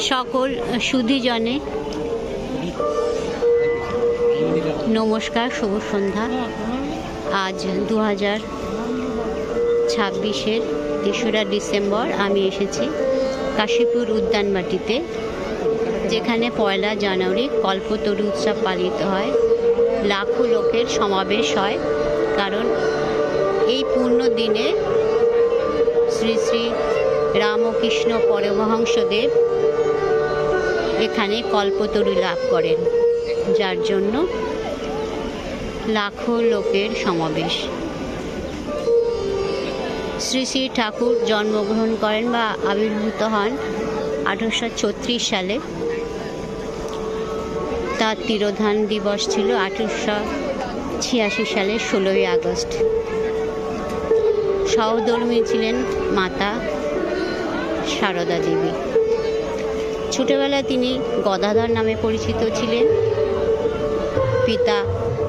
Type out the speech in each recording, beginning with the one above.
সকল সুধীজনে নমস্কার, শুভ সন্ধ্যা। আজ 2026-এর 3রা ডিসেম্বর আমি এসেছি কাশীপুর উদ্যানবাটিতে, যেখানে 1 জানুয়ারি কল্পতরু উৎসব পালিত হয়। লাখো লোকের সমাবেশ হয়, কারণ এই পূর্ণ দিনে শ্রী শ্রী রামকৃষ্ণ পরমহংসদেব এখানে কল্পতরু লাভ করেন, যার জন্য লাখো লোকের সমাবেশ। শ্রী শ্রী ঠাকুর জন্মগ্রহণ করেন বা আবির্ভূত হন 1836 সালে। তার তিরোধান দিবস ছিল 1886 সালে 16ই আগস্ট। সহধর্মী ছিলেন মাতা সারদা দেবী। ছোটবেলায় তিনি গদাধর নামে পরিচিত ছিলেন। পিতা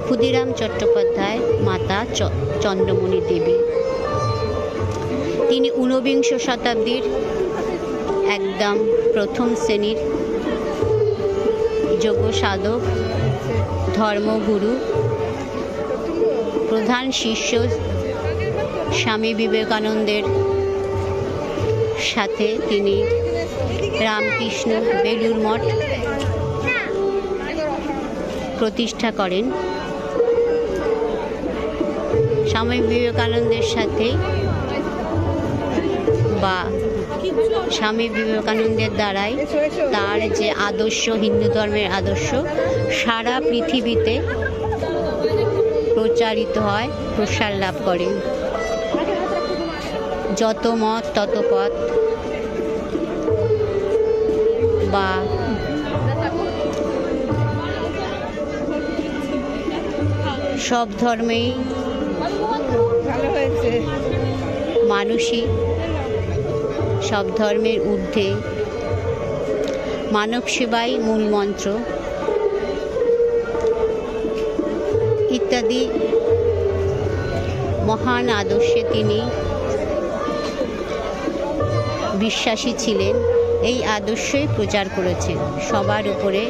ক্ষুদিরাম চট্টোপাধ্যায়, মাতা চন্দ্রমণি দেবী। তিনি ঊনবিংশ শতাব্দীর একদম প্রথম শ্রেণীর যোগ্য সাধক, ধর্মগুরু, প্রধান শিষ্য স্বামী বিবেকানন্দের সাথে তিনি রামকৃষ্ণ বেলুড় মঠ প্রতিষ্ঠা করেন। স্বামী বিবেকানন্দের সাথে বা স্বামী বিবেকানন্দের দ্বারাই তার যে আদর্শ, হিন্দু ধর্মের আদর্শ, সারা পৃথিবীতে প্রচারিত হয়, প্রসার লাভ করে। যত মত তত পথ বা সব ধর্মেই মানুষই সব ধর্মের ঊর্ধ্বে, মানব সেবাই মূল মন্ত্র ইত্যাদি মহান আদর্শে তিনি বিশ্বাসী ছিলেন। এই আদর্শই প্রচার করেছেন সবার উপরে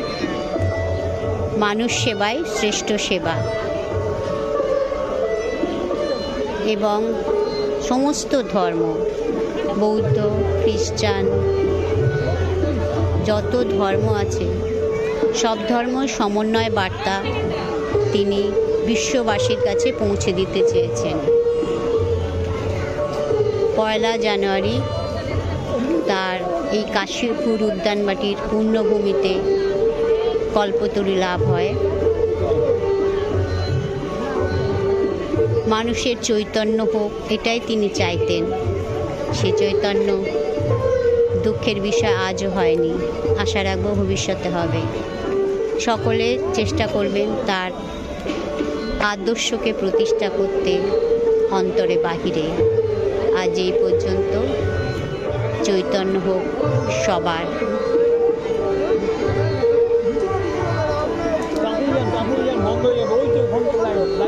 মানুষ সেবাই শ্রেষ্ঠ সেবা, এবং সমস্ত ধর্ম, বৌদ্ধ, খ্রিস্টান, যত ধর্ম আছে সব ধর্ম সমন্বয় বার্তা তিনি বিশ্ববাসীর কাছে পৌঁছে দিতে চেয়েছেন। 1 জানুয়ারি তার এই কাশীপুর উদ্যানবাটির পূর্ণভূমিতে কল্পতরু লাভ হয়। মানুষের চৈতন্য হোক, এটাই তিনি চাইতেন। সে চৈতন্য দুঃখের বিষয় আজও হয়নি, আশা রাখবো ভবিষ্যতে হবে। সকলে চেষ্টা করবেন তার আদর্শকে প্রতিষ্ঠা করতে অন্তরে বাহিরে। আজ এই পর্যন্ত। চৈতন্য হোক সবার।